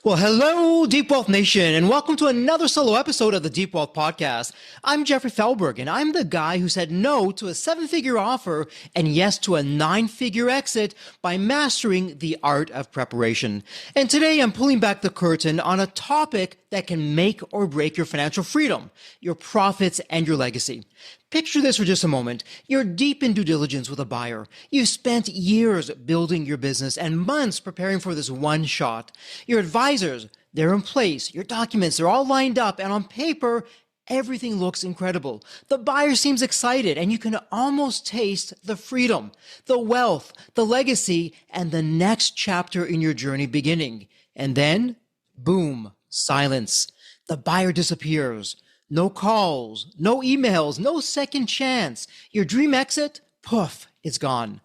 Well, hello, Deep Wealth Nation, and welcome to another solo episode of the Deep Wealth Podcast. I'm Jeffrey Feldberg, and I'm the guy who said no to a 7-figure offer and yes to a 9-figure exit by mastering the art of preparation. And today I'm pulling back the curtain on a topic that can make or break your financial freedom, your profits, and your legacy. Picture this for just a moment. You're deep in due diligence with a buyer. You've spent years building your business and months preparing for this one shot. Your advisors, they're in place. Your documents, they're all lined up. And on paper, everything looks incredible. The buyer seems excited, and you can almost taste the freedom, the wealth, the legacy, and the next chapter in your journey beginning. And then, boom, silence. The buyer disappears. No calls, no emails, no second chance. Your dream exit, poof, it's gone.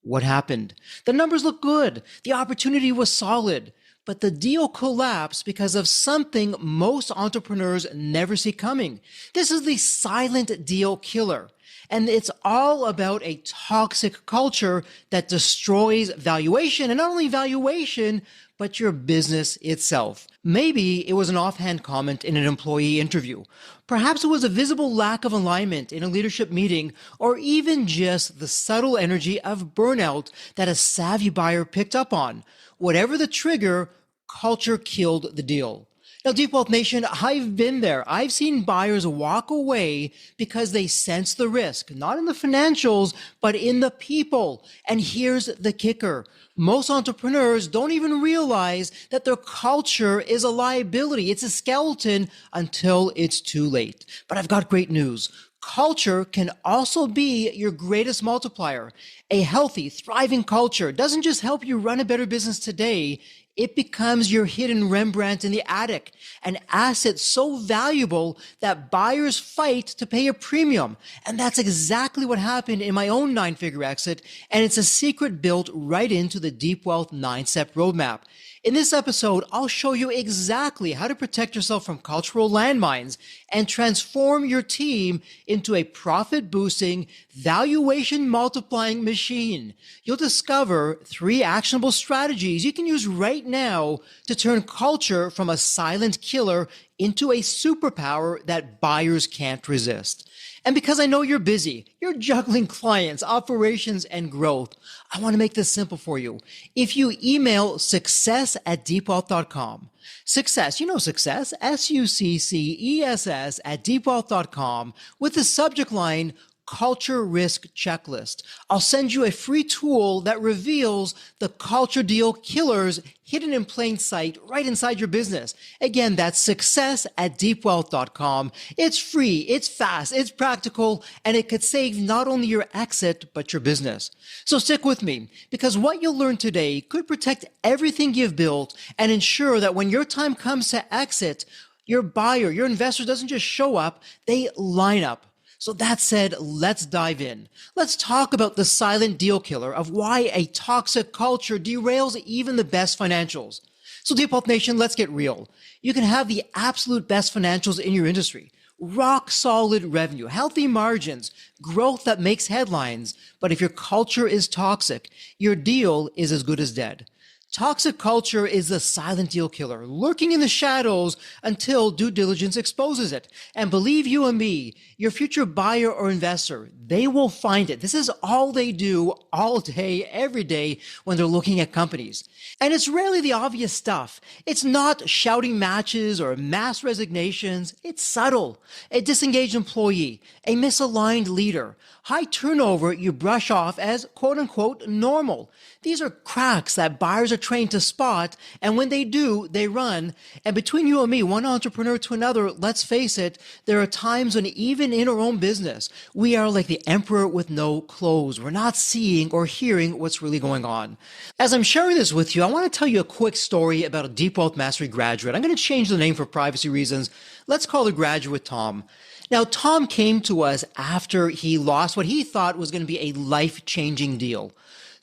What happened? The numbers look good. The opportunity was solid. But the deal collapsed because of something most entrepreneurs never see coming. This is the silent deal killer. And it's all about a toxic culture that destroys valuation, and not only valuation, but your business itself. Maybe it was an offhand comment in an employee interview. Perhaps it was a visible lack of alignment in a leadership meeting, or even just the subtle energy of burnout that a savvy buyer picked up on. Whatever the trigger, culture killed the deal. Now, Deep Wealth Nation, I've been there. I've seen buyers walk away because they sense the risk, not in the financials, but in the people. And here's the kicker. Most entrepreneurs don't even realize that their culture is a liability. It's a skeleton until it's too late. But I've got great news. Culture can also be your greatest multiplier. A healthy, thriving culture doesn't just help you run a better business today, it becomes your hidden Rembrandt in the attic, an asset so valuable that buyers fight to pay a premium. And that's exactly what happened in my own 9-figure exit, and it's a secret built right into the Deep Wealth 9-step roadmap. In this episode, I'll show you exactly how to protect yourself from cultural landmines and transform your team into a profit-boosting, valuation-multiplying machine. You'll discover 3 actionable strategies you can use right now to turn culture from a silent killer into a superpower that buyers can't resist. And because I know you're busy, you're juggling clients, operations, and growth, I want to make this simple for you. If you email success@deepwealth.com, success, you know success, SUCCESS @deepwealth.com, with the subject line, Culture Risk Checklist, I'll send you a free tool that reveals the culture deal killers hidden in plain sight right inside your business. Again, that's success@deepwealth.com. It's free, it's fast, it's practical, and it could save not only your exit, but your business. So stick with me, because what you'll learn today could protect everything you've built and ensure that when your time comes to exit, your buyer, your investor doesn't just show up, they line up. So that said, let's dive in. Let's talk about the silent deal killer of why a toxic culture derails even the best financials. So Deep Wealth Nation, let's get real. You can have the absolute best financials in your industry, rock solid revenue, healthy margins, growth that makes headlines. But if your culture is toxic, your deal is as good as dead. Toxic culture is the silent deal killer, lurking in the shadows until due diligence exposes it. And believe you and me, your future buyer or investor, they will find it. This is all they do all day, every day when they're looking at companies. And it's rarely the obvious stuff. It's not shouting matches or mass resignations. It's subtle. A disengaged employee, a misaligned leader, high turnover you brush off as quote unquote normal. These are cracks that buyers are trained to spot, and when they do, they run. And between you and me, one entrepreneur to another, let's face it, there are times when even in our own business, we are like the emperor with no clothes. We're not seeing or hearing what's really going on. As I'm sharing this with you, I want to tell you a quick story about a Deep Wealth Mastery graduate. I'm going to change the name for privacy reasons. Let's call the graduate Tom. Now, Tom came to us after he lost what he thought was going to be a life-changing deal.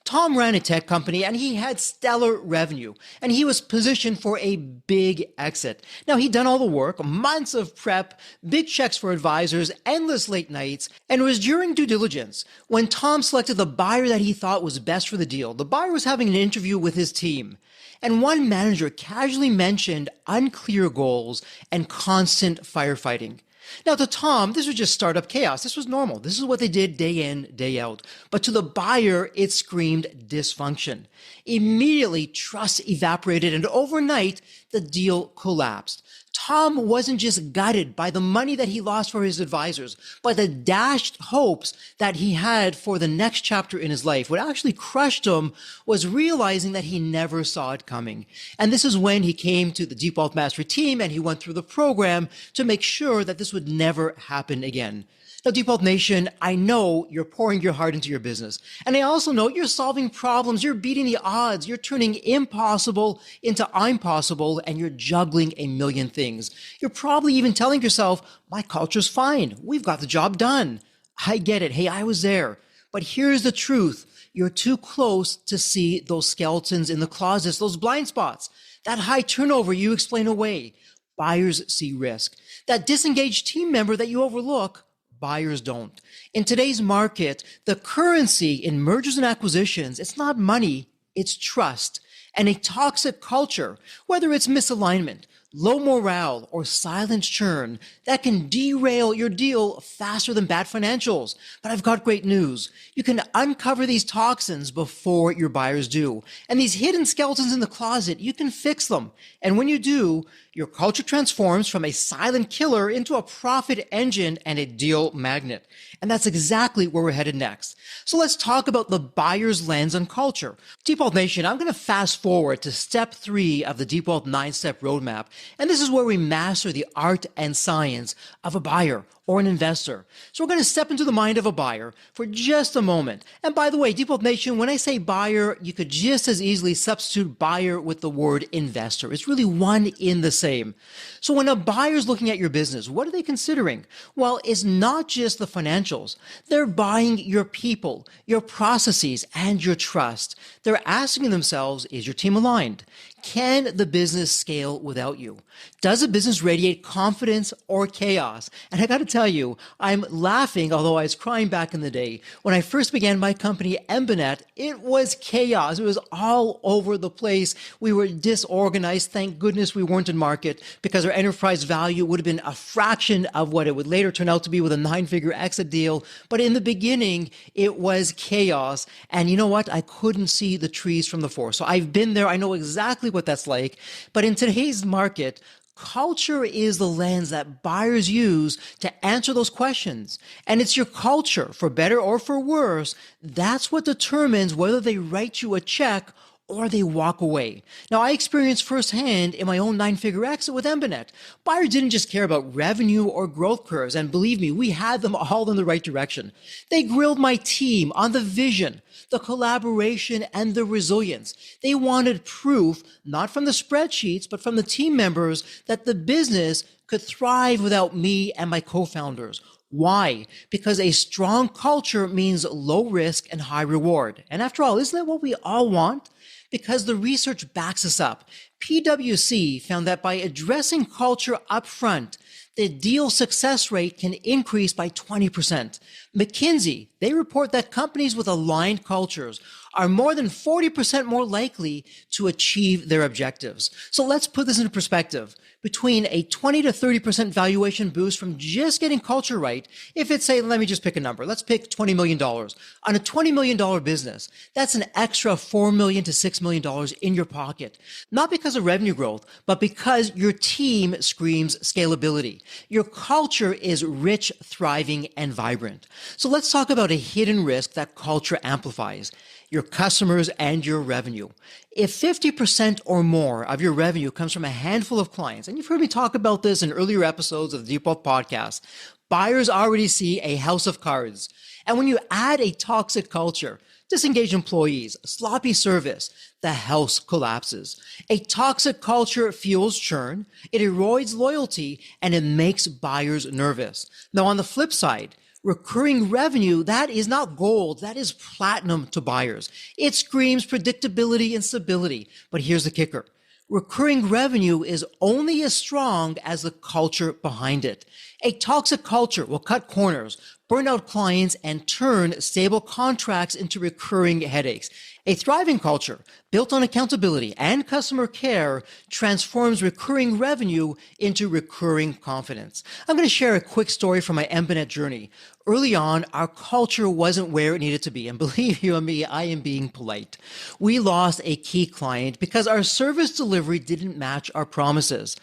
Tom ran a tech company and he had stellar revenue and he was positioned for a big exit. Now he'd done all the work, months of prep, big checks for advisors, endless late nights, and it was during due diligence when Tom selected the buyer that he thought was best for the deal. The buyer was having an interview with his team. And one manager casually mentioned unclear goals and constant firefighting. Now, to Tom, this was just startup chaos. This was normal. This is what they did day in, day out. But to the buyer, it screamed dysfunction. Immediately, trust evaporated, and overnight, the deal collapsed. Tom wasn't just gutted by the money that he lost for his advisors, but the dashed hopes that he had for the next chapter in his life. What actually crushed him was realizing that he never saw it coming. And this is when he came to the Deep Wealth Mastery team and he went through the program to make sure that this would never happen again. Now, Deep Wealth Nation, I know you're pouring your heart into your business. And I also know you're solving problems. You're beating the odds. You're turning impossible into I'm possible, and you're juggling a million things. You're probably even telling yourself, my culture's fine. We've got the job done. I get it. Hey, I was there. But here's the truth. You're too close to see those skeletons in the closets, those blind spots. That high turnover you explain away. Buyers see risk. That disengaged team member that you overlook, buyers don't. In today's market, the currency in mergers and acquisitions, it's not money, it's trust. And a toxic culture, whether it's misalignment, low morale, or silent churn, that can derail your deal faster than bad financials. But I've got great news. You can uncover these toxins before your buyers do. And these hidden skeletons in the closet, you can fix them. And when you do, your culture transforms from a silent killer into a profit engine and a deal magnet. And that's exactly where we're headed next. So let's talk about the buyer's lens on culture. Deep Wealth Nation, I'm going to fast forward to step 3 of the Deep Wealth 9-step roadmap. And this is where we master the art and science of a buyer or an investor. So we're going to step into the mind of a buyer for just a moment. And by the way, Deep Wealth Nation, when I say buyer, you could just as easily substitute buyer with the word investor. It's really one in the same. So when a buyer is looking at your business, what are they considering? Well, it's not just the financials. They're buying your people, your processes, and your trust. They're asking themselves, is your team aligned? Can the business scale without you? Does the business radiate confidence or chaos? And I got to tell you, I'm laughing, although I was crying back in the day. When I first began my company, Rembrandt, it was chaos. It was all over the place. We were disorganized. Thank goodness we weren't in market, because our enterprise value would have been a fraction of what it would later turn out to be with a 9-figure exit deal. But in the beginning, it was chaos. And you know what? I couldn't see the trees from the forest. So I've been there. I know exactly what that's like. But in today's market, culture is the lens that buyers use to answer those questions. And it's your culture, for better or for worse, that's what determines whether they write you a check or they walk away. Now, I experienced firsthand in my own 9-figure exit with Rembrandt. Buyers didn't just care about revenue or growth curves, and believe me, we had them all in the right direction. They grilled my team on the vision, the collaboration, and the resilience. They wanted proof, not from the spreadsheets, but from the team members, that the business could thrive without me and my co-founders. Why? Because a strong culture means low risk and high reward. And after all, isn't that what we all want? Because the research backs us up. PwC found that by addressing culture up front, the deal success rate can increase by 20%. McKinsey, they report that companies with aligned cultures are more than 40% more likely to achieve their objectives. So let's put this into perspective. Between a 20 to 30% valuation boost from just getting culture right, if it's, say, let me just pick a number. Let's pick $20 million. On a $20 million business, that's an extra $4 million to $6 million in your pocket. Not because of revenue growth, but because your team screams scalability. Your culture is rich, thriving, and vibrant. So let's talk about a hidden risk that culture amplifies: your customers and your revenue. If 50% or more of your revenue comes from a handful of clients, and you've heard me talk about this in earlier episodes of the Deep Wealth podcast, buyers already see a house of cards. And when you add a toxic culture, disengaged employees, sloppy service, the house collapses. A toxic culture fuels churn, it erodes loyalty, and it makes buyers nervous. Now, on the flip side, Recurring revenue, that is not gold, that is platinum to buyers. It screams predictability and stability. But here's the kicker. Recurring revenue is only as strong as the culture behind it. A toxic culture will cut corners, burn out clients, and turn stable contracts into recurring headaches. A thriving culture built on accountability and customer care transforms recurring revenue into recurring confidence. I'm going to share a quick story from my Rembrandt journey. Early on, our culture wasn't where it needed to be. And believe you me, I am being polite. We lost a key client because our service delivery didn't match our promises.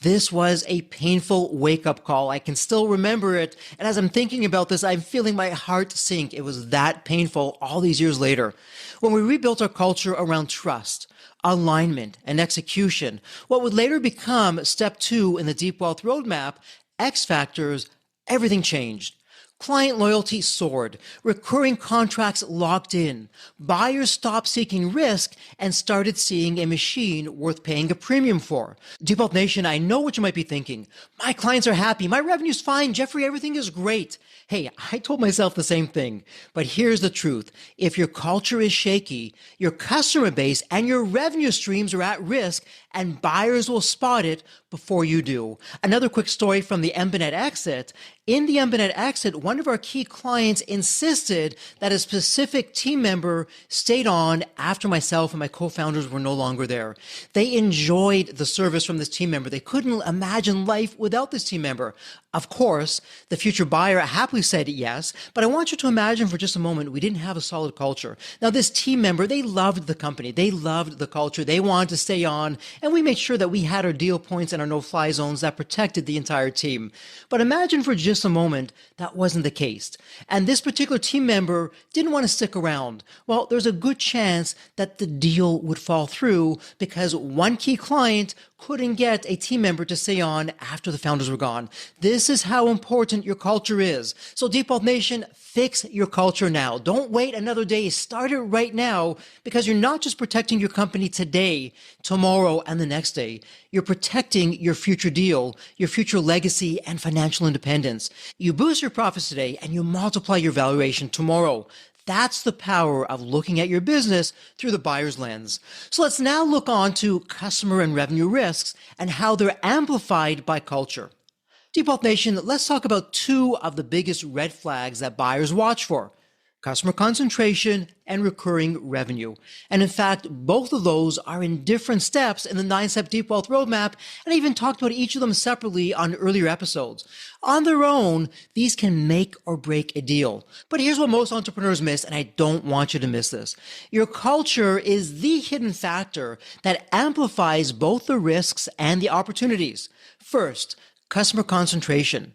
This was a painful wake-up call. I can still remember it. And as I'm thinking about this, I'm feeling my heart sink. It was that painful all these years later. When we rebuilt our culture around trust, alignment, and execution, what would later become step 2 in the Deep Wealth Roadmap, X factors, everything changed. Client loyalty soared, recurring contracts locked in, buyers stopped seeking risk and started seeing a machine worth paying a premium for. Deep Wealth Nation, I know what you might be thinking. My clients are happy, my revenue's fine, Jeffrey, everything is great. Hey, I told myself the same thing, but here's the truth. If your culture is shaky, your customer base and your revenue streams are at risk, and buyers will spot it before you do. Another quick story from the Rembrandt exit. In the Rembrandt exit, one of our key clients insisted that a specific team member stayed on after myself and my co-founders were no longer there. They enjoyed the service from this team member. They couldn't imagine life without this team member. Of course, the future buyer happily said yes, but I want you to imagine for just a moment we didn't have a solid culture. Now, this team member, they loved the company. They loved the culture. They wanted to stay on, and we made sure that we had our deal points and our no-fly zones that protected the entire team. But imagine for just a moment that wasn't the case. And this particular team member didn't want to stick around. Well, there's a good chance that the deal would fall through because one key client couldn't get a team member to stay on after the founders were gone. This is how important your culture is. So Deep Wealth Nation, fix your culture now. Don't wait another day. Start it right now because you're not just protecting your company today, tomorrow, and the next day. You're protecting your future deal, your future legacy, and financial independence. You boost your profits today and you multiply your valuation tomorrow. That's the power of looking at your business through the buyer's lens. So let's now look on to customer and revenue risks and how they're amplified by culture. Deep Wealth Nation, let's talk about 2 of the biggest red flags that buyers watch for: customer concentration and recurring revenue. And in fact, both of those are in different steps in the 9-step Deep Wealth Roadmap, and I even talked about each of them separately on earlier episodes. On their own, these can make or break a deal. But here's what most entrepreneurs miss, and I don't want you to miss this. Your culture is the hidden factor that amplifies both the risks and the opportunities. First, customer concentration.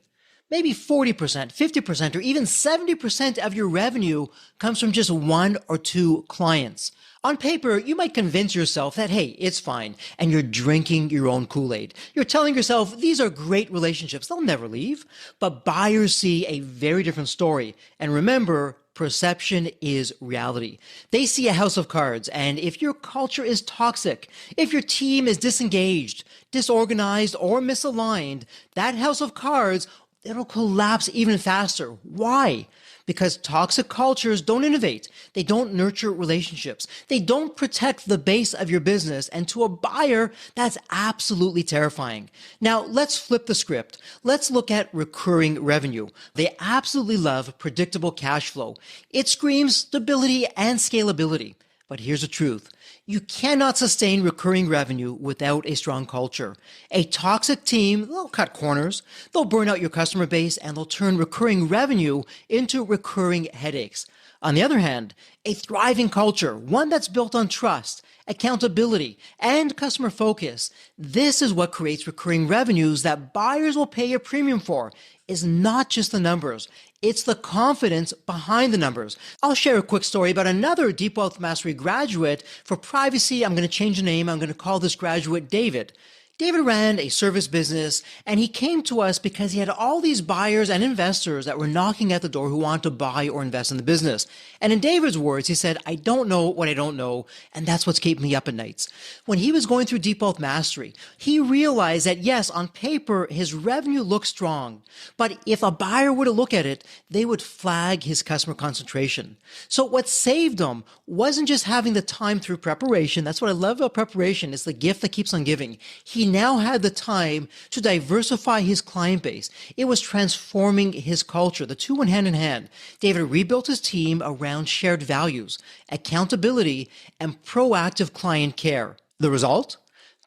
Maybe 40%, 50%, or even 70% of your revenue comes from just 1 or 2 clients. On paper, you might convince yourself that, hey, it's fine, and you're drinking your own Kool-Aid. You're telling yourself, these are great relationships, they'll never leave. But buyers see a very different story. And remember, perception is reality. They see a house of cards, and if your culture is toxic, if your team is disengaged, disorganized, or misaligned, that house of cards, it'll collapse even faster. Why? Because toxic cultures don't innovate. They don't nurture relationships. They don't protect the base of your business. And to a buyer, that's absolutely terrifying. Now, let's flip the script. Let's look at recurring revenue. They absolutely love predictable cash flow. It screams stability and scalability. But here's the truth. You cannot sustain recurring revenue without a strong culture. A toxic team, they'll cut corners, they'll burn out your customer base, and they'll turn recurring revenue into recurring headaches. On the other hand, a thriving culture, one that's built on trust, accountability, and customer focus, this is what creates recurring revenues that buyers will pay a premium for. Is not just the numbers, it's the confidence behind the numbers. I'll share a quick story about another Deep Wealth Mastery graduate. For privacy, I'm going to change the name. I'm going to call this graduate David. David ran a service business, and he came to us because he had all these buyers and investors that were knocking at the door who wanted to buy or invest in the business. And in David's words, he said, I don't know what I don't know, and that's what's keeping me up at nights. When he was going through Deep Wealth Mastery, he realized that yes, on paper, his revenue looked strong, but if a buyer were to look at it, they would flag his customer concentration. So what saved him wasn't just having the time through preparation. That's what I love about preparation. It's the gift that keeps on giving. He now had the time to diversify his client base. It was transforming his culture. The two went hand in hand. David rebuilt his team around shared values, accountability, and proactive client care. The result?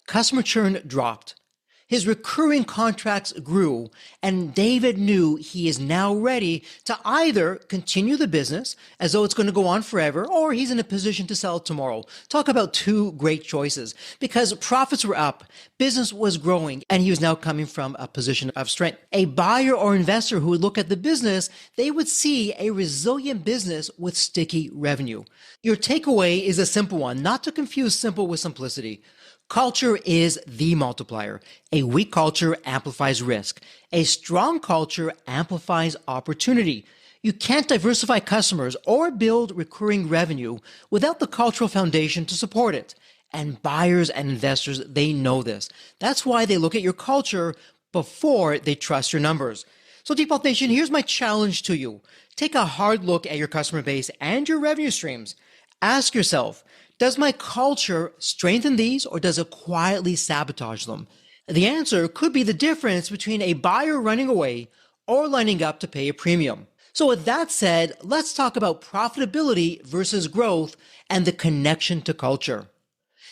Customer churn dropped. His recurring contracts grew, and David knew he is now ready to either continue the business as though it's going to go on forever, or he's in a position to sell it tomorrow. Talk about two great choices, because profits were up, business was growing, and he was now coming from a position of strength. A buyer or investor who would look at the business, they would see a resilient business with sticky revenue. Your takeaway is a simple one, not to confuse simple with simplicity. Culture is the multiplier. A weak culture amplifies risk. A strong culture amplifies opportunity. You can't diversify customers or build recurring revenue without the cultural foundation to support it. And buyers and investors, they know this. That's why they look at your culture before they trust your numbers. So Deep Wealth Nation, here's my challenge to you. Take a hard look at your customer base and your revenue streams. Ask yourself, does my culture strengthen these, or does it quietly sabotage them? The answer could be the difference between a buyer running away or lining up to pay a premium. So with that said, let's talk about profitability versus growth and the connection to culture.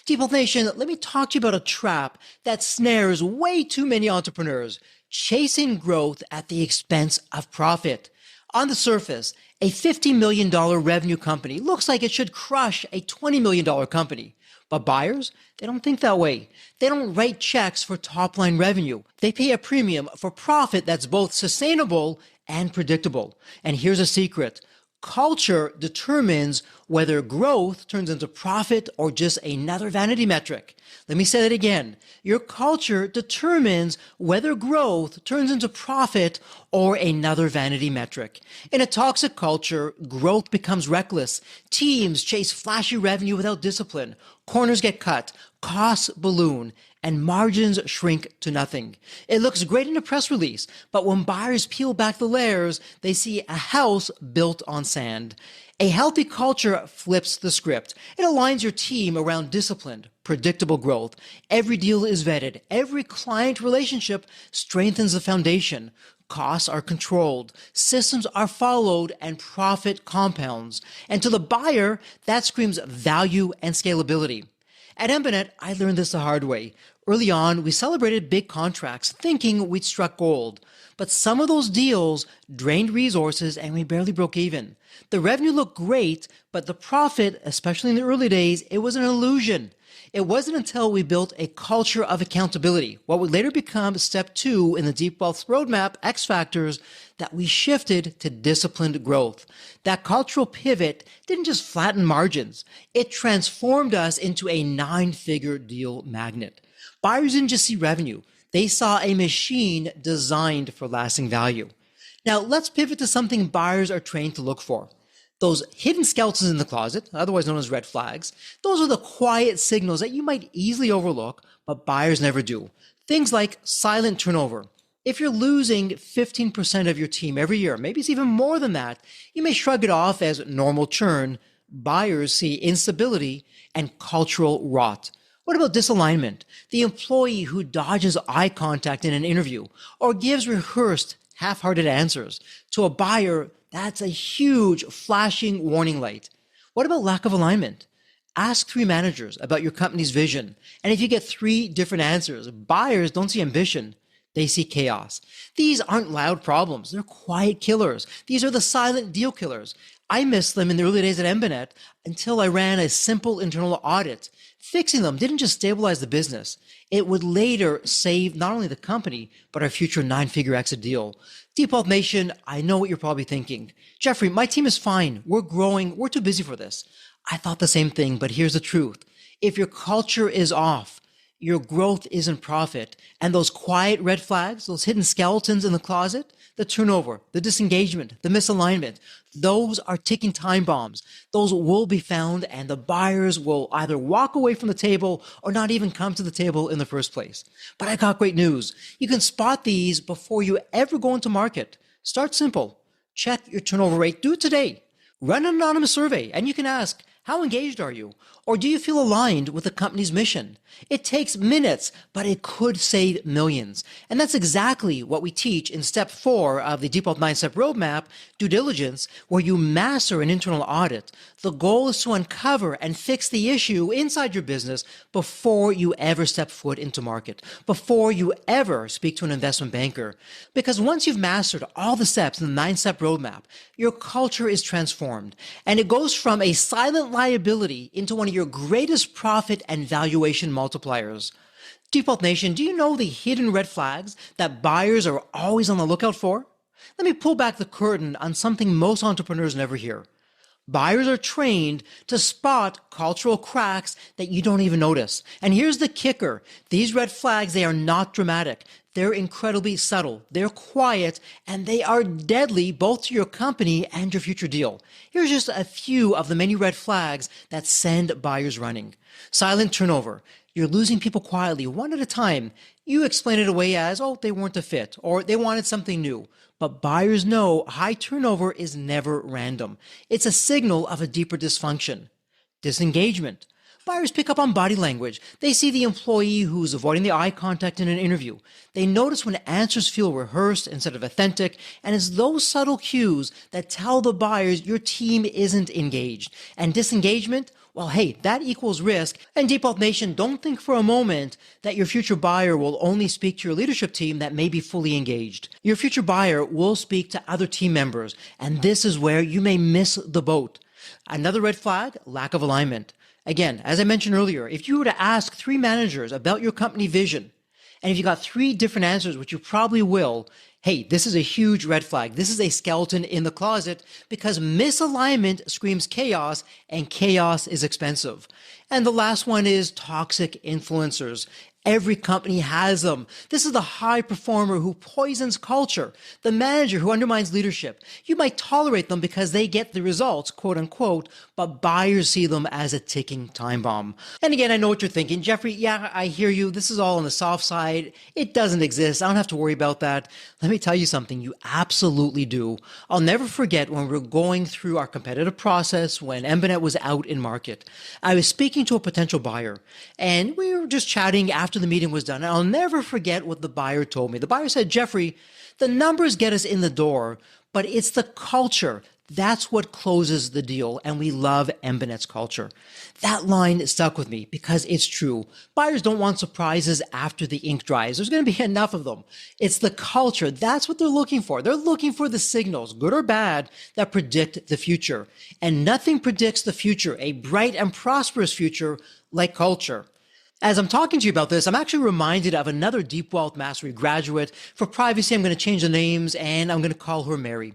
Deep Wealth Nation, let me talk to you about a trap that snares way too many entrepreneurs, chasing growth at the expense of profit. On the surface, a $50 million revenue company looks like it should crush a $20 million company. But buyers, they don't think that way. They don't write checks for top-line revenue. They pay a premium for profit that's both sustainable and predictable. And here's a secret. Culture determines whether growth turns into profit or just another vanity metric. Let me say that again. Your culture determines whether growth turns into profit or another vanity metric. In a toxic culture, growth becomes reckless. Teams chase flashy revenue without discipline. Corners get cut, costs balloon, and margins shrink to nothing. It looks great in a press release, but when buyers peel back the layers, they see a house built on sand. A healthy culture flips the script. It aligns your team around disciplined, predictable growth. Every deal is vetted. Every client relationship strengthens the foundation. Costs are controlled, systems are followed, and profit compounds. And to the buyer, that screams value and scalability. At Rembrandt, I learned this the hard way. Early on, we celebrated big contracts, thinking we'd struck gold. But some of those deals drained resources and we barely broke even. The revenue looked great, but the profit, especially in the early days, it was an illusion. It wasn't until we built a culture of accountability, what would later become step 2 in the Deep Wealth Roadmap, X Factors, that we shifted to disciplined growth. That cultural pivot didn't just flatten margins. It transformed us into a 9-figure deal magnet. Buyers didn't just see revenue. They saw a machine designed for lasting value. Now, let's pivot to something buyers are trained to look for. Those hidden skeletons in the closet, otherwise known as red flags, those are the quiet signals that you might easily overlook, but buyers never do. Things like silent turnover. If you're losing 15% of your team every year, maybe it's even more than that, you may shrug it off as normal churn. Buyers see instability and cultural rot. What about disalignment? The employee who dodges eye contact in an interview or gives rehearsed, half-hearted answers. To a buyer, that's a huge flashing warning light. What about lack of alignment? Ask 3 managers about your company's vision. And if you get 3 different answers, buyers don't see ambition. They see chaos. These aren't loud problems. They're quiet killers. These are the silent deal killers. I missed them in the early days at Rembrandt until I ran a simple internal audit. Fixing them didn't just stabilize the business. It would later save not only the company, but our future 9-figure exit deal. Deep Wealth Nation, I know what you're probably thinking. Jeffrey, my team is fine. We're growing. We're too busy for this. I thought the same thing, but here's the truth. If your culture is off, your growth isn't profit. And those quiet red flags, those hidden skeletons in the closet, the turnover, the disengagement, the misalignment, those are ticking time bombs. Those will be found, and the buyers will either walk away from the table or not even come to the table in the first place. But I got great news. You can spot these before you ever go into market. Start simple. Check your turnover rate. Do it today. Run an anonymous survey, and you can ask, how engaged are you? Or do you feel aligned with the company's mission? It takes minutes, but it could save millions. And that's exactly what we teach in step 4 of the Deep Wealth 9-step roadmap, due diligence, where you master an internal audit. The goal is to uncover and fix the issue inside your business before you ever step foot into market, before you ever speak to an investment banker. Because once you've mastered all the steps in the 9-step roadmap, your culture is transformed, and it goes from a silent liability into one of your greatest profit and valuation multipliers. Deep Wealth Nation, do you know the hidden red flags that buyers are always on the lookout for? Let me pull back the curtain on something most entrepreneurs never hear. Buyers are trained to spot cultural cracks that you don't even notice. And here's the kicker. These red flags, they are not dramatic. They're incredibly subtle. They're quiet, and they are deadly both to your company and your future deal. Here's just a few of the many red flags that send buyers running. Silent turnover. You're losing people quietly, one at a time. You explain it away as, oh, they weren't a fit, or they wanted something new. But buyers know high turnover is never random. It's a signal of a deeper dysfunction. Disengagement. Buyers pick up on body language. They see the employee who's avoiding the eye contact in an interview. They notice when answers feel rehearsed instead of authentic, and it's those subtle cues that tell the buyers your team isn't engaged. And disengagement? Well, hey, that equals risk. And Deep Wealth Nation, don't think for a moment that your future buyer will only speak to your leadership team that may be fully engaged. Your future buyer will speak to other team members, and this is where you may miss the boat. Another red flag, lack of alignment. Again, as I mentioned earlier, if you were to ask 3 managers about your company vision, and if you got 3 different answers, which you probably will, hey, this is a huge red flag. This is a skeleton in the closet because misalignment screams chaos, and chaos is expensive. And the last one is toxic influencers. Every company has them. This is the high performer who poisons culture, the manager who undermines leadership. You might tolerate them because they get the results, quote unquote, but buyers see them as a ticking time bomb. And again, I know what you're thinking. Jeffrey, yeah, I hear you. This is all on the soft side. It doesn't exist. I don't have to worry about that. Let me tell you something. You absolutely do. I'll never forget when we were going through our competitive process when Rembrandt was out in market. I was speaking to a potential buyer, and we were just chatting after the meeting was done. And I'll never forget what the buyer told me. The buyer said, Jeffrey, the numbers get us in the door, but it's the culture. That's what closes the deal. And we love Rembrandt's culture. That line stuck with me because it's true. Buyers don't want surprises after the ink dries. There's going to be enough of them. It's the culture. That's what they're looking for. They're looking for the signals, good or bad, that predict the future. And nothing predicts the future, a bright and prosperous future, like culture. As I'm talking to you about this, I'm actually reminded of another Deep Wealth Mastery graduate. For privacy, I'm going to change the names, and I'm going to call her Mary.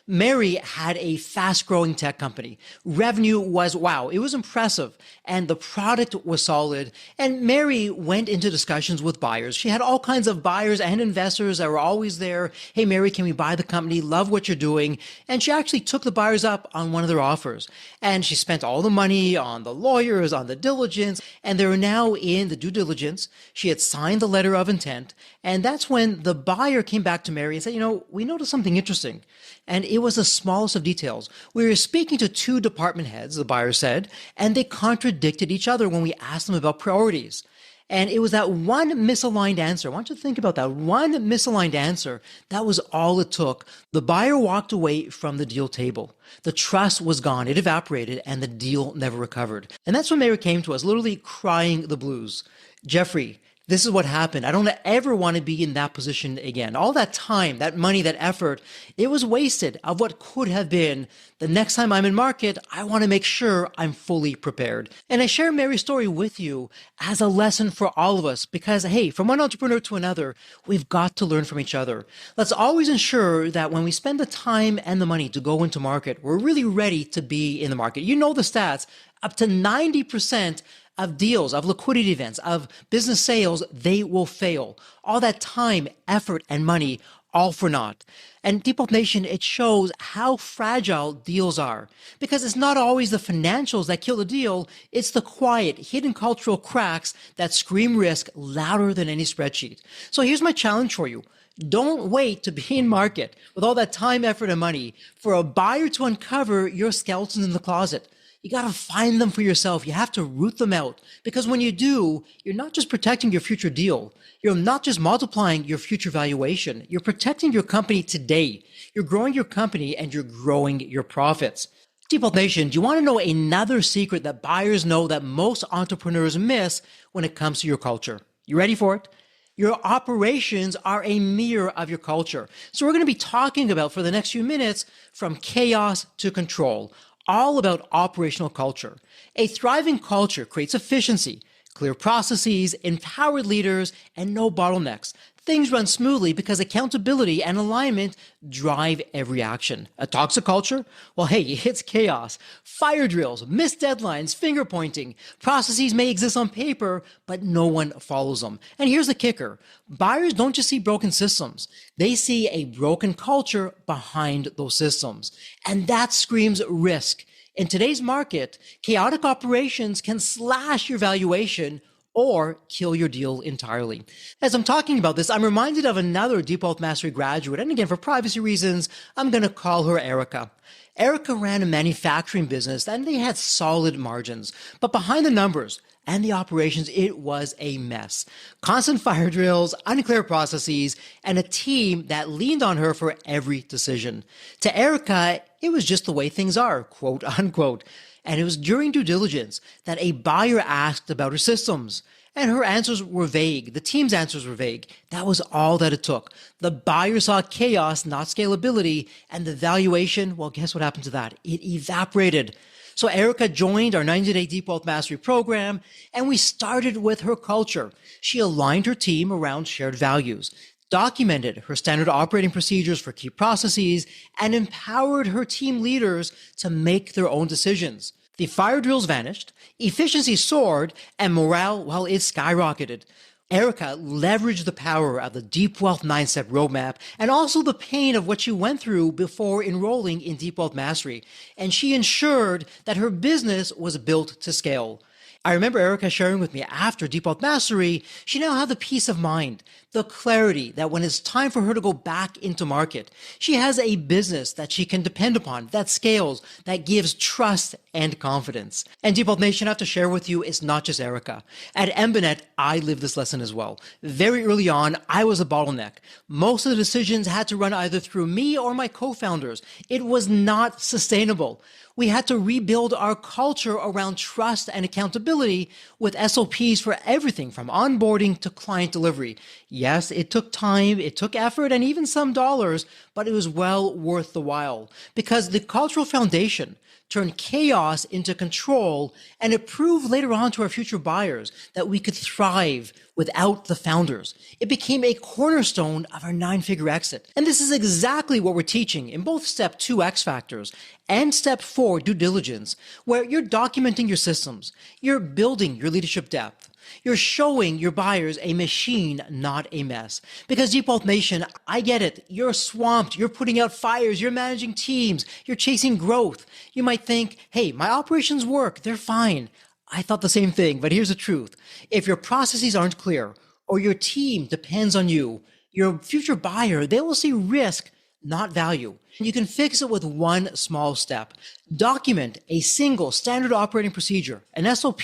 Mary had a fast-growing tech company. Revenue was, wow, it was impressive, and the product was solid. And Mary went into discussions with buyers. She had all kinds of buyers and investors that were always there. Hey, Mary, can we buy the company? Love what you're doing. And she actually took the buyers up on one of their offers. And she spent all the money on the lawyers, on the diligence, and they were now in the due diligence. She had signed the letter of intent. And that's when the buyer came back to Mary and said, we noticed something interesting. And it was the smallest of details. We were speaking to 2 department heads, the buyer said, and they contradicted each other when we asked them about priorities. And it was that one misaligned answer. I want you to think about that one misaligned answer. That was all it took. The buyer walked away from the deal table. The trust was gone. It evaporated, and the deal never recovered. And that's when Mary came to us, literally crying the blues. Jeffrey, this is what happened. I don't ever want to be in that position again. All that time, that money, that effort, it was wasted of what could have been. The next time I'm in market, I want to make sure I'm fully prepared. And I share Mary's story with you as a lesson for all of us because, hey, from one entrepreneur to another, we've got to learn from each other. Let's always ensure that when we spend the time and the money to go into market, we're really ready to be in the market. You know the stats. Up to 90% of deals, of liquidity events, of business sales, they will fail. All that time, effort, and money, all for naught. And Deep Wealth Nation, it shows how fragile deals are, because it's not always the financials that kill the deal. It's the quiet, hidden cultural cracks that scream risk louder than any spreadsheet. So here's my challenge for you. Don't wait to be in market with all that time, effort, and money for a buyer to uncover your skeletons in the closet. You got to find them for yourself. You have to root them out, because when you do, you're not just protecting your future deal. You're not just multiplying your future valuation. You're protecting your company today. You're growing your company and you're growing your profits. Deep Wealth Nation, do you want to know another secret that buyers know that most entrepreneurs miss when it comes to your culture? You ready for it? Your operations are a mirror of your culture. So we're going to be talking about, for the next few minutes, from chaos to control, all about operational culture. A thriving culture creates efficiency, clear processes, empowered leaders, and no bottlenecks. Things run smoothly because accountability and alignment drive every action. A toxic culture? Well, hey, it's chaos. Fire drills, missed deadlines, finger pointing. Processes may exist on paper, but no one follows them. And here's the kicker. Buyers don't just see broken systems. They see a broken culture behind those systems. And that screams risk. In today's market, chaotic operations can slash your valuation or kill your deal entirely. As I'm talking about this, I'm reminded of another Deep Wealth Mastery graduate. And again, for privacy reasons, I'm going to call her Erica. Erica ran a manufacturing business and they had solid margins. But behind the numbers and the operations, it was a mess. Constant fire drills, unclear processes, and a team that leaned on her for every decision. To Erica, it was just the way things are, quote unquote. And it was during due diligence that a buyer asked about her systems. And her answers were vague. The team's answers were vague. That was all that it took. The buyer saw chaos, not scalability. And the valuation, well, guess what happened to that? It evaporated. So Erica joined our 90-day Deep Wealth Mastery program, and we started with her culture. She aligned her team around shared values, documented her standard operating procedures for key processes, and empowered her team leaders to make their own decisions. The fire drills vanished, efficiency soared, and morale, well, it skyrocketed. Erica leveraged the power of the Deep Wealth 9-step roadmap and also the pain of what she went through before enrolling in Deep Wealth Mastery, and she ensured that her business was built to scale. I remember Erica sharing with me after Deep Wealth Mastery, she now had the peace of mind, the clarity that when it's time for her to go back into market, she has a business that she can depend upon, that scales, that gives trust and confidence. And Deep Wealth Nation, I have to share with you, it's not just Erica. At Embanet, I lived this lesson as well. Very early on, I was a bottleneck. Most of the decisions had to run either through me or my co-founders. It was not sustainable. We had to rebuild our culture around trust and accountability with SOPs for everything from onboarding to client delivery. Yes, it took time, it took effort, and even some dollars, but it was well worth the while because the cultural foundation turned chaos into control, and it proved later on to our future buyers that we could thrive without the founders. It became a cornerstone of our 9-figure exit. And this is exactly what we're teaching in both Step 2 X Factors and Step 4 Due Diligence, where you're documenting your systems, you're building your leadership depth, you're showing your buyers a machine, not a mess. Because Deep Wealth Nation, I get it. You're swamped. You're putting out fires. You're managing teams. You're chasing growth. You might think, hey, my operations work. They're fine. I thought the same thing, but here's the truth. If your processes aren't clear or your team depends on you, your future buyer, they will see risk, not value. You can fix it with one small step. Document a single standard operating procedure, an SOP,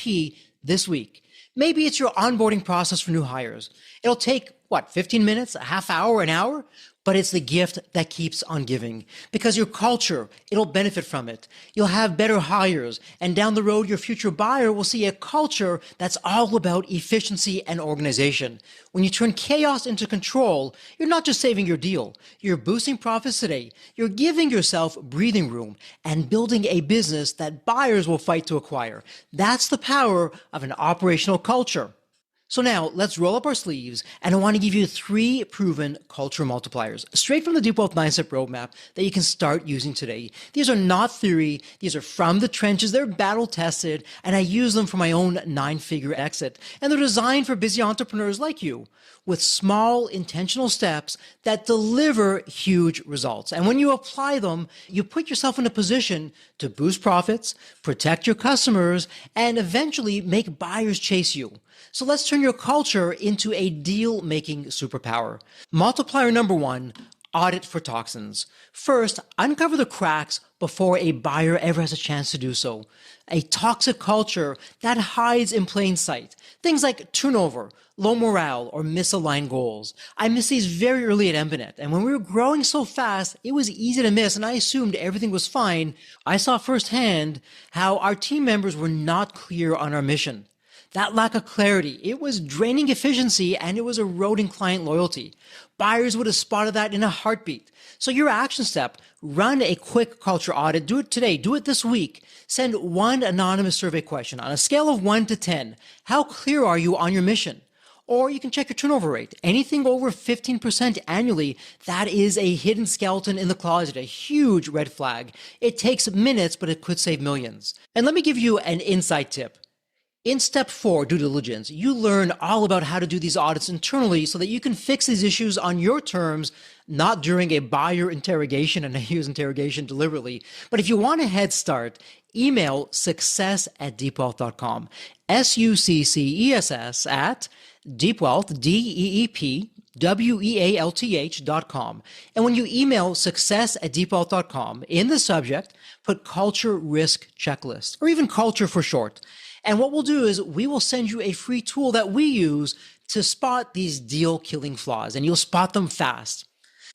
this week. Maybe it's your onboarding process for new hires. It'll take, 15 minutes, a half hour, an hour? But it's the gift that keeps on giving because your culture, it'll benefit from it. You'll have better hires, and down the road, your future buyer will see a culture that's all about efficiency and organization. When you turn chaos into control, you're not just saving your deal. You're boosting profits today. You're giving yourself breathing room and building a business that buyers will fight to acquire. That's the power of an operational culture. So now let's roll up our sleeves, and I want to give you 3 proven culture multipliers straight from the Deep Wealth Mindset Roadmap that you can start using today. These are not theory. These are from the trenches. They're battle tested, and I use them for my own 9-figure exit. And they're designed for busy entrepreneurs like you with small intentional steps that deliver huge results. And when you apply them, you put yourself in a position to boost profits, protect your customers, and eventually make buyers chase you. So let's turn your culture into a deal-making superpower. Multiplier number 1, audit for toxins. First, uncover the cracks before a buyer ever has a chance to do so. A toxic culture that hides in plain sight. Things like turnover, low morale, or misaligned goals. I missed these very early at Rembrandt, and when we were growing so fast, it was easy to miss, and I assumed everything was fine. I saw firsthand how our team members were not clear on our mission. That lack of clarity, it was draining efficiency and it was eroding client loyalty. Buyers would have spotted that in a heartbeat. So your action step, run a quick culture audit. Do it today. Do it this week. Send 1 anonymous survey question on a scale of 1 to 10. How clear are you on your mission? Or you can check your turnover rate. Anything over 15% annually, that is a hidden skeleton in the closet, a huge red flag. It takes minutes, but it could save millions. And let me give you an inside tip. In step 4, due diligence, you learn all about how to do these audits internally so that you can fix these issues on your terms, not during a buyer interrogation, and I use interrogation deliberately. But if you want a head start, email success@deepwealth.com, SUCCESS at deepwealth, DEEPWEALTH.com. And when you email success@deepwealth.com, in the subject, put culture risk checklist, or even culture for short. And what we'll do is we will send you a free tool that we use to spot these deal-killing flaws, and you'll spot them fast.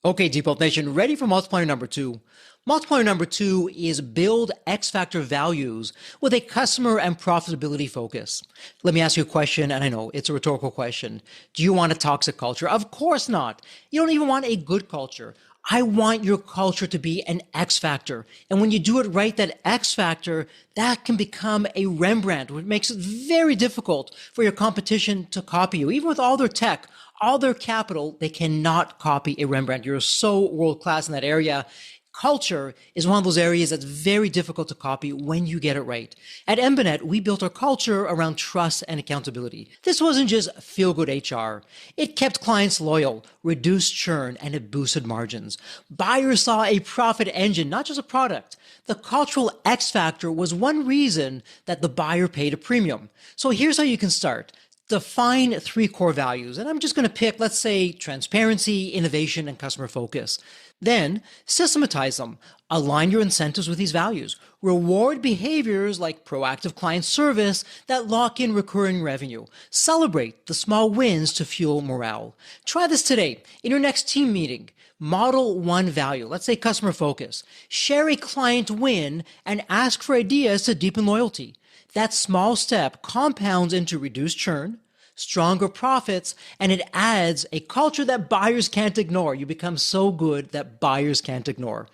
Okay, Deep Wealth Nation, ready for multiplier number 2? Multiplier number 2 is build X-factor values with a customer and profitability focus. Let me ask you a question, and I know it's a rhetorical question. Do you want a toxic culture? Of course not. You don't even want a good culture. I want your culture to be an X factor. And when you do it right, that X factor, that can become a Rembrandt, which makes it very difficult for your competition to copy you. Even with all their tech, all their capital, they cannot copy a Rembrandt. You're so world-class in that area. Culture is one of those areas that's very difficult to copy when you get it right. At Rembrandt, we built our culture around trust and accountability. This wasn't just feel-good HR. It kept clients loyal, reduced churn, and it boosted margins. Buyers saw a profit engine, not just a product. The cultural X factor was one reason that the buyer paid a premium. So here's how you can start. Define 3 core values, and I'm just going to pick, let's say, transparency, innovation, and customer focus. Then systematize them. Align your incentives with these values. Reward behaviors like proactive client service that lock in recurring revenue. Celebrate the small wins to fuel morale. Try this today in your next team meeting. Model one value, let's say customer focus. Share a client win and ask for ideas to deepen loyalty. That small step compounds into reduced churn, stronger profits, and it adds a culture that buyers can't ignore. You become so good that buyers can't ignore.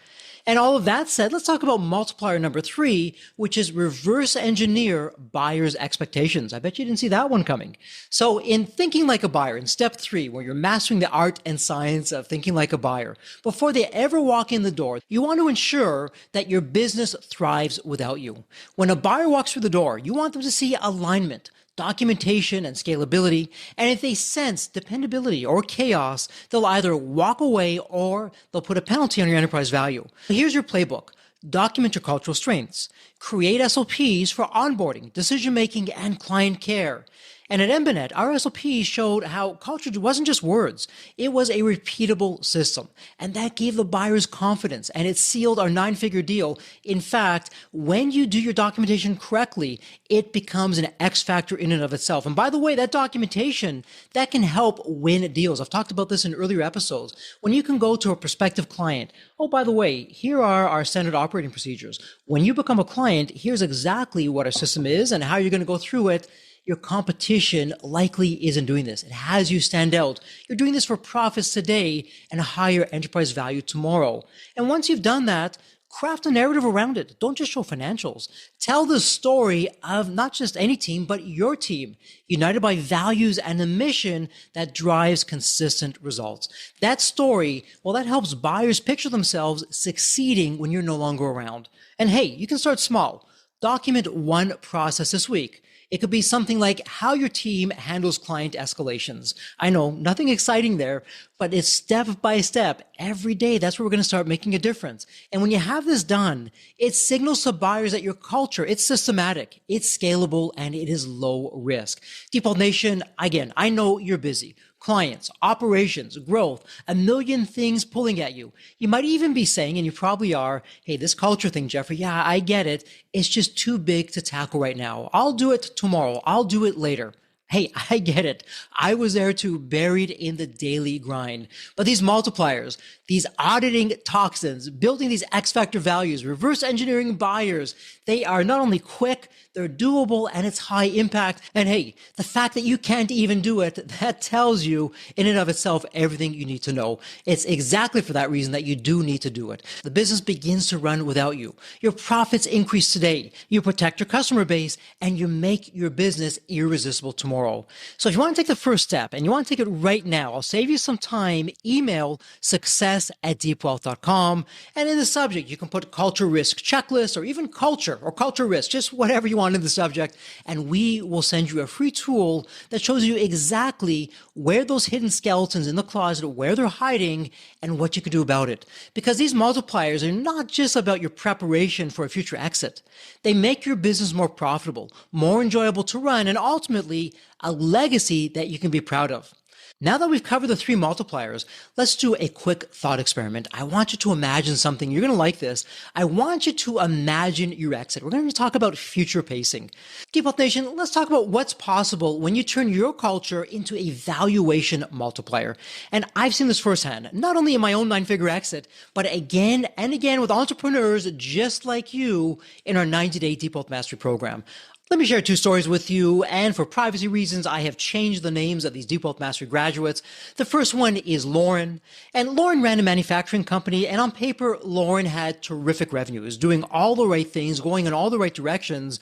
And all of that said, let's talk about multiplier number 3, which is reverse engineer buyers' expectations. I bet you didn't see that one coming. So in thinking like a buyer, in step 3, where you're mastering the art and science of thinking like a buyer, before they ever walk in the door, you want to ensure that your business thrives without you. When a buyer walks through the door, you want them to see alignment, documentation, and scalability. And if they sense dependability or chaos, they'll either walk away or they'll put a penalty on your enterprise value. Here's your playbook. Document your cultural strengths. Create SOPs for onboarding, decision-making, and client care. And at Rembrandt, our SOPs showed how culture wasn't just words. It was a repeatable system. And that gave the buyers confidence, and it sealed our 9-figure deal. In fact, when you do your documentation correctly, it becomes an X factor in and of itself. And by the way, that documentation, that can help win deals. I've talked about this in earlier episodes. When you can go to a prospective client, oh, by the way, here are our standard operating procedures. When you become a client, here's exactly what our system is and how you're going to go through it. Your competition likely isn't doing this. It has you stand out. You're doing this for profits today and a higher enterprise value tomorrow. And once you've done that, Craft a narrative around it. Don't just show financials. Tell the story of not just any team, but your team, united by values and a mission that drives consistent results. That story, well, that helps buyers picture themselves succeeding when you're no longer around. And hey, you can start small. Document one process this week. It could be something like how your team handles client escalations. I know, nothing exciting there, but it's step by step. Every day, that's where we're going to start making a difference. And when you have this done, it signals to buyers that your culture, it's systematic, it's scalable, and it is low risk. Default Nation, again, I know you're busy. Clients, operations, growth, a million things pulling at you. You might even be saying, and you probably are, hey, this culture thing, Jeffrey, yeah, I get it. It's just too big to tackle right now. I'll do it tomorrow. I'll do it later. Hey, I get it. I was there too, buried in the daily grind. But these multipliers, these auditing toxins, building these X factor values, reverse engineering buyers, they are not only quick, they're doable, and it's high impact. And hey, the fact that you can't even do it, that tells you in and of itself everything you need to know. It's exactly for that reason that you do need to do it. The business begins to run without you. Your profits increase today. You protect your customer base, and you make your business irresistible tomorrow. So if you want to take the first step and you want to take it right now, I'll save you some time. Email success@deepwealth.com. And in the subject, you can put culture risk checklist or even culture or culture risk, just whatever you want in the subject. And we will send you a free tool that shows you exactly where those hidden skeletons in the closet, where they're hiding, and what you can do about it. Because these multipliers are not just about your preparation for a future exit. They make your business more profitable, more enjoyable to run, and ultimately a legacy that you can be proud of. Now that we've covered the three multipliers, let's do a quick thought experiment. I want you to imagine something. You're going to like this. I want you to imagine your exit. We're going to talk about future pacing. Default Nation, let's talk about what's possible when you turn your culture into a valuation multiplier. And I've seen this firsthand, not only in my own nine-figure exit, but again and again with entrepreneurs just like you in our 90-day Default Mastery program. Let me share two stories with you, and for privacy reasons, I have changed the names of these Default Mastery graduates. The first one is Lauren, and Lauren ran a manufacturing company, and on paper, Lauren had terrific revenues, doing all the right things, going in all the right directions,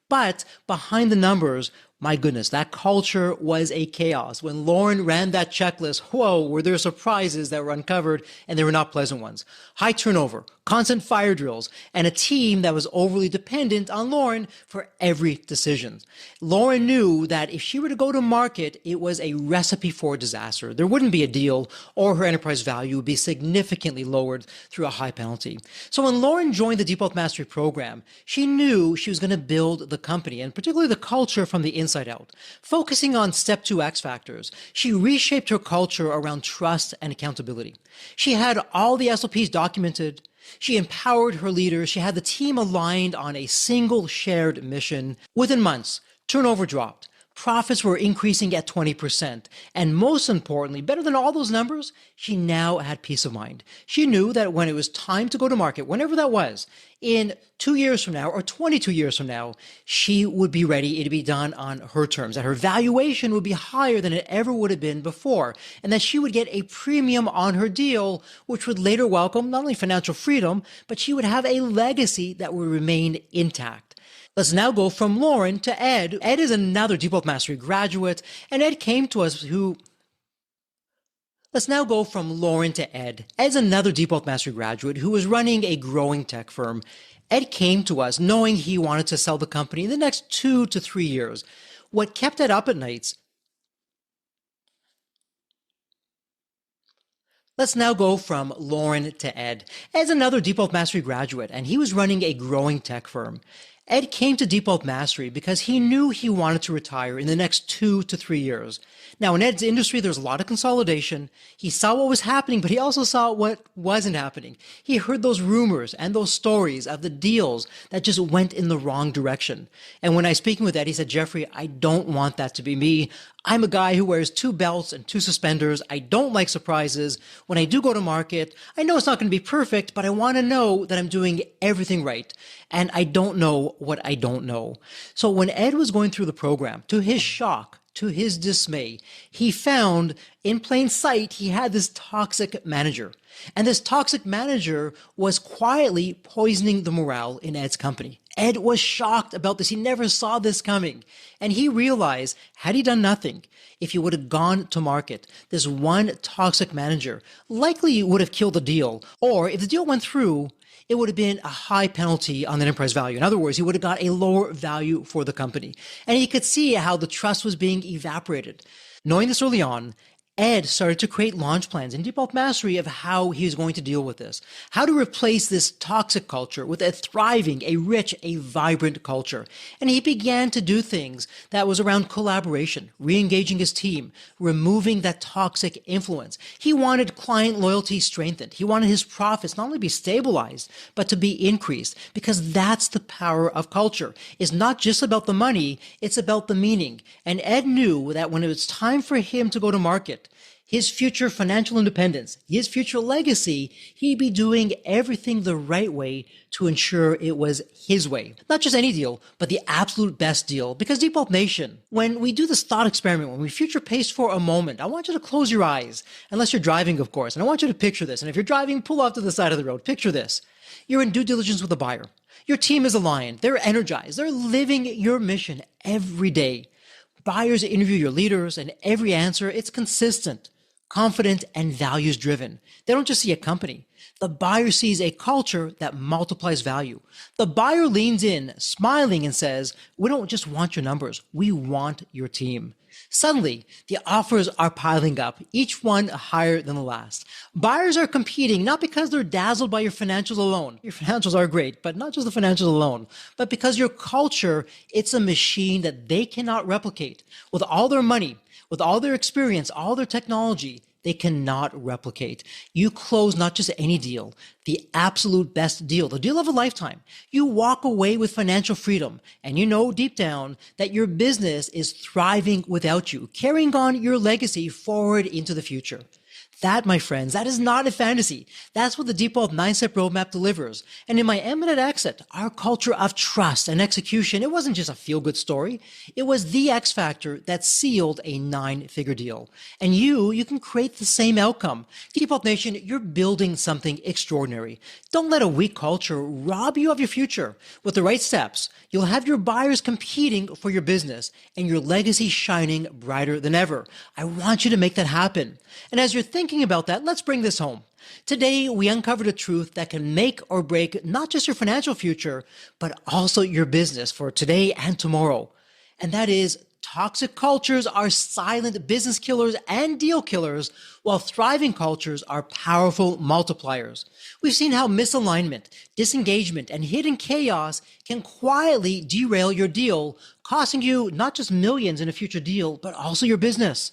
but behind the numbers, my goodness, that culture was a chaos. When Lauren ran that checklist, whoa, were there surprises that were uncovered, and they were not pleasant ones. High turnover, constant fire drills, and a team that was overly dependent on Lauren for every decision. Lauren knew that if she were to go to market, it was a recipe for disaster. There wouldn't be a deal, or her enterprise value would be significantly lowered through a high penalty. So when Lauren joined the Default Mastery program, she knew she was going to build the company, and particularly the culture from the inside out. Focusing on step 2 X factors, she reshaped her culture around trust and accountability. She had all the SOPs documented. She empowered her leaders. She had the team aligned on a single shared mission. Within months, turnover dropped. Profits were increasing at 20%. And most importantly, better than all those numbers, she now had peace of mind. She knew that when it was time to go to market, whenever that was, in 2 years from now or 22 years from now, she would be ready. It'd be done on her terms, that her valuation would be higher than it ever would have been before, and that she would get a premium on her deal, which would later welcome not only financial freedom, but she would have a legacy that would remain intact. Let's now go from Lauren to Ed. Ed is another Default Mastery graduate, and Ed came to us Let's now go from Lauren to Ed. Ed's another Default Mastery graduate who was running a growing tech firm. Ed came to us knowing he wanted to sell the company in the next 2 to 3 years. What kept Ed up at nights? Let's now go from Lauren to Ed. Ed's another Default Mastery graduate, and he was running a growing tech firm. Ed came to Default Mastery because he knew he wanted to retire in the next 2 to 3 years. Now, in Ed's industry, there's a lot of consolidation. He saw what was happening, but he also saw what wasn't happening. He heard those rumors and those stories of the deals that just went in the wrong direction. And when I was speaking with Ed, he said, Jeffrey, I don't want that to be me. I'm a guy who wears 2 belts and 2 suspenders. I don't like surprises. When I do go to market, I know it's not going to be perfect, but I want to know that I'm doing everything right. And I don't know what I don't know. So when Ed was going through the program, to his shock, to his dismay, he found in plain sight he had this toxic manager. And this toxic manager was quietly poisoning the morale in Ed's company. Ed was shocked about this. He never saw this coming. And he realized, had he done nothing, if he would have gone to market, this one toxic manager likely would have killed the deal. Or if the deal went through, it would have been a high penalty on the enterprise value. In other words, he would have got a lower value for the company. And he could see how the trust was being evaporated. Knowing this early on, Ed started to create launch plans in Deep Wealth Mastery of how he was going to deal with this, how to replace this toxic culture with a thriving, a rich, a vibrant culture. And he began to do things that was around collaboration, re-engaging his team, removing that toxic influence. He wanted client loyalty strengthened. He wanted his profits not only be stabilized, but to be increased, because that's the power of culture. It's not just about the money, it's about the meaning. And Ed knew that when it was time for him to go to market, his future financial independence, his future legacy, he'd be doing everything the right way to ensure it was his way. Not just any deal, but the absolute best deal. Because Deep Wealth Nation, when we do this thought experiment, when we future pace for a moment, I want you to close your eyes, unless you're driving, of course, and I want you to picture this. And if you're driving, pull off to the side of the road. Picture this. You're in due diligence with a buyer. Your team is aligned. They're energized. They're living your mission every day. Buyers interview your leaders, and every answer, it's consistent, confident, and values driven. They don't just see a company. The buyer sees a culture that multiplies value. The buyer leans in, smiling, and says, "We don't just want your numbers. We want your team." Suddenly, the offers are piling up, each one higher than the last. Buyers are competing not because they're dazzled by your financials alone. Your financials are great, but not just the financials alone, but because your culture, it's a machine that they cannot replicate. With all their money, with all their experience, all their technology, they cannot replicate. You close not just any deal, the absolute best deal, the deal of a lifetime. You walk away with financial freedom, and you know deep down that your business is thriving without you, carrying on your legacy forward into the future. That, my friends, that is not a fantasy. That's what the Deep Wealth 9-step roadmap delivers. And in my eminent exit, our culture of trust and execution, it wasn't just a feel-good story. It was the X factor that sealed a 9-figure deal. And you can create the same outcome. Deep Wealth Nation, you're building something extraordinary. Don't let a weak culture rob you of your future. With the right steps, you'll have your buyers competing for your business and your legacy shining brighter than ever. I want you to make that happen. And as you're thinking about that, let's bring this home. Today, we uncovered a truth that can make or break not just your financial future, but also your business for today and tomorrow. And that is, toxic cultures are silent business killers and deal killers, while thriving cultures are powerful multipliers. We've seen how misalignment, disengagement, and hidden chaos can quietly derail your deal, costing you not just millions in a future deal, but also your business.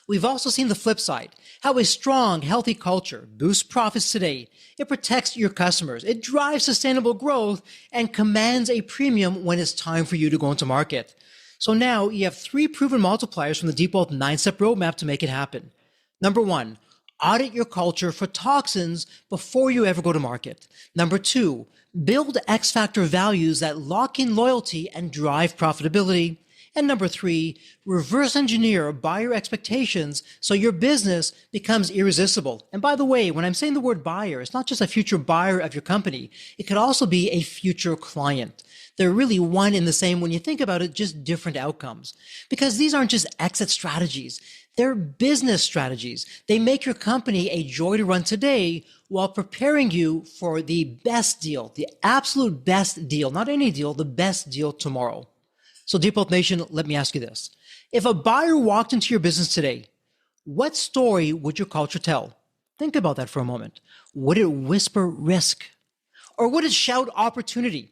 We've also seen the flip side, how a strong, healthy culture boosts profits today. It protects your customers, it drives sustainable growth, and commands a premium when it's time for you to go into market. So now you have 3 proven multipliers from the Deep Wealth 9-step roadmap to make it happen. Number 1, audit your culture for toxins before you ever go to market. Number 2, build X factor values that lock in loyalty and drive profitability. And number 3, reverse engineer buyer expectations so your business becomes irresistible. And by the way, when I'm saying the word buyer, it's not just a future buyer of your company. It could also be a future client. They're really one and the same when you think about it, just different outcomes. Because these aren't just exit strategies. They're business strategies. They make your company a joy to run today while preparing you for the best deal, the absolute best deal, not any deal, the best deal tomorrow. So Deep Wealth Nation, let me ask you this. If a buyer walked into your business today, what story would your culture tell? Think about that for a moment. Would it whisper risk? Or would it shout opportunity?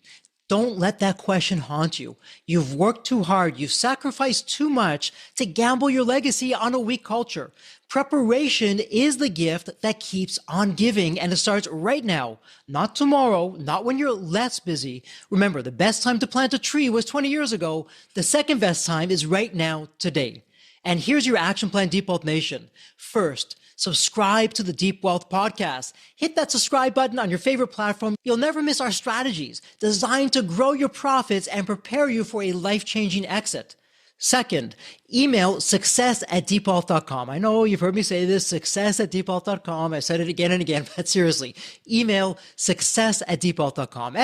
Don't let that question haunt you. You've worked too hard. You've sacrificed too much to gamble your legacy on a weak culture. Preparation is the gift that keeps on giving, and it starts right now, not tomorrow, not when you're less busy. Remember, the best time to plant a tree was 20 years ago. The second best time is right now, today. And here's your action plan, Deep Wealth Nation. First, subscribe to the Deep Wealth Podcast. Hit that subscribe button on your favorite platform. You'll never miss our strategies designed to grow your profits and prepare you for a life-changing exit. Second, email success@deepwealth.com. I know you've heard me say this, success@deepwealth.com. I said it again and again, but seriously, email success@deepwealth.com,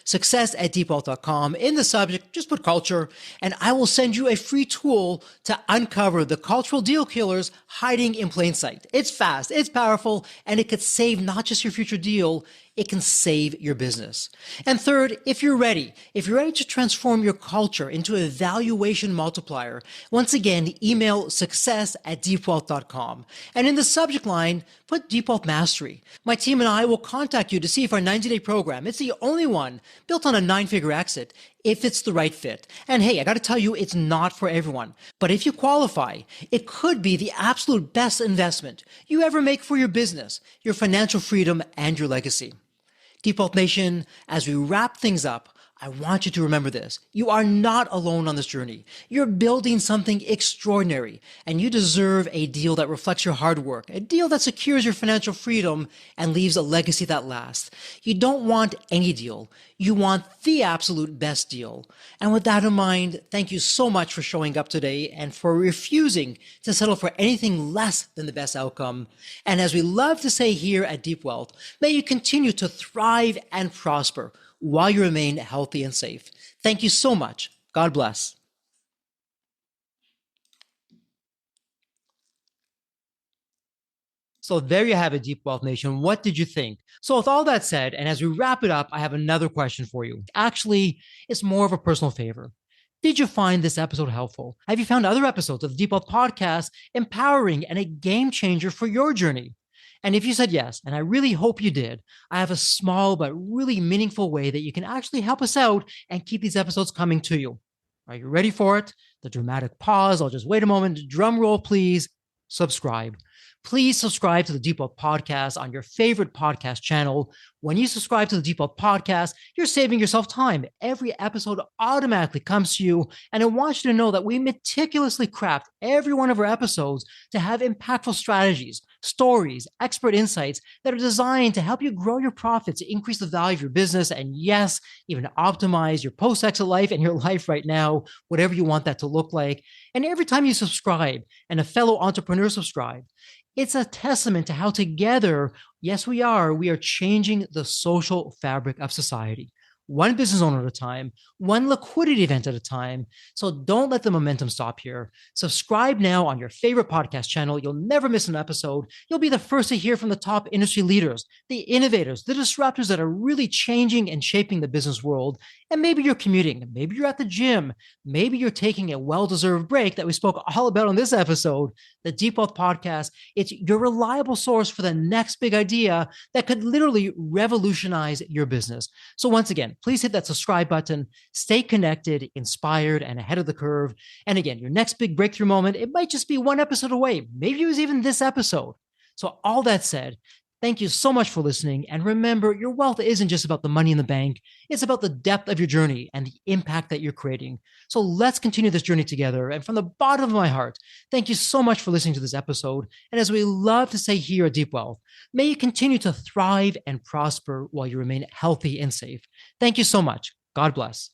success at deepwealth.com, success@deepwealth.com. In the subject, just put culture, and I will send you a free tool to uncover the cultural deal killers hiding in plain sight. It's fast, it's powerful, and it could save not just your future deal, it can save your business. And third, if you're ready to transform your culture into a valuation multiplier, once again, email success@deepwealth.com. And in the subject line, put Deep Wealth Mastery. My team and I will contact you to see if our 90-day program, it's the only one built on a 9-figure exit, if it's the right fit. And hey, I got to tell you, it's not for everyone. But if you qualify, it could be the absolute best investment you ever make for your business, your financial freedom, and your legacy. Deep Wealth Nation, as we wrap things up, I want you to remember this. You are not alone on this journey. You're building something extraordinary, and you deserve a deal that reflects your hard work, a deal that secures your financial freedom and leaves a legacy that lasts. You don't want any deal. You want the absolute best deal. And with that in mind, thank you so much for showing up today and for refusing to settle for anything less than the best outcome. And as we love to say here at Deep Wealth, may you continue to thrive and prosper while you remain healthy and safe. Thank you so much. God bless. So there you have it, Deep Wealth Nation. What did you think? So with all that said, and as we wrap it up, I have another question for you. Actually, it's more of a personal favor. Did you find this episode helpful? Have you found other episodes of the Deep Wealth Podcast empowering and a game changer for your journey? And if you said yes, and I really hope you did, I have a small but really meaningful way that you can actually help us out and keep these episodes coming to you. Are you ready for it? The dramatic pause. I'll just wait a moment. Drum roll, please. Subscribe. Please subscribe to the Deep Wealth Podcast on your favorite podcast channel. When you subscribe to the Deep Wealth Podcast, you're saving yourself time. Every episode automatically comes to you. And I want you to know that we meticulously craft every one of our episodes to have impactful strategies, stories, expert insights that are designed to help you grow your profits, increase the value of your business, and yes, even optimize your post-exit life and your life right now, whatever you want that to look like. And every time you subscribe and a fellow entrepreneur subscribe, it's a testament to how together, yes, we are changing the social fabric of society. One business owner at a time, one liquidity event at a time. So don't let the momentum stop here. Subscribe now on your favorite podcast channel. You'll never miss an episode. You'll be the first to hear from the top industry leaders, the innovators, the disruptors that are really changing and shaping the business world. And maybe you're commuting, maybe you're at the gym, maybe you're taking a well-deserved break that we spoke all about on this episode. The Deep Wealth Podcast, it's your reliable source for the next big idea that could literally revolutionize your business. So once again, please hit that subscribe button, stay connected, inspired, and ahead of the curve. And again, your next big breakthrough moment, it might just be one episode away. Maybe it was even this episode. So all that said, thank you so much for listening. And remember, your wealth isn't just about the money in the bank. It's about the depth of your journey and the impact that you're creating. So let's continue this journey together. And from the bottom of my heart, thank you so much for listening to this episode. And as we love to say here at Deep Wealth, may you continue to thrive and prosper while you remain healthy and safe. Thank you so much. God bless.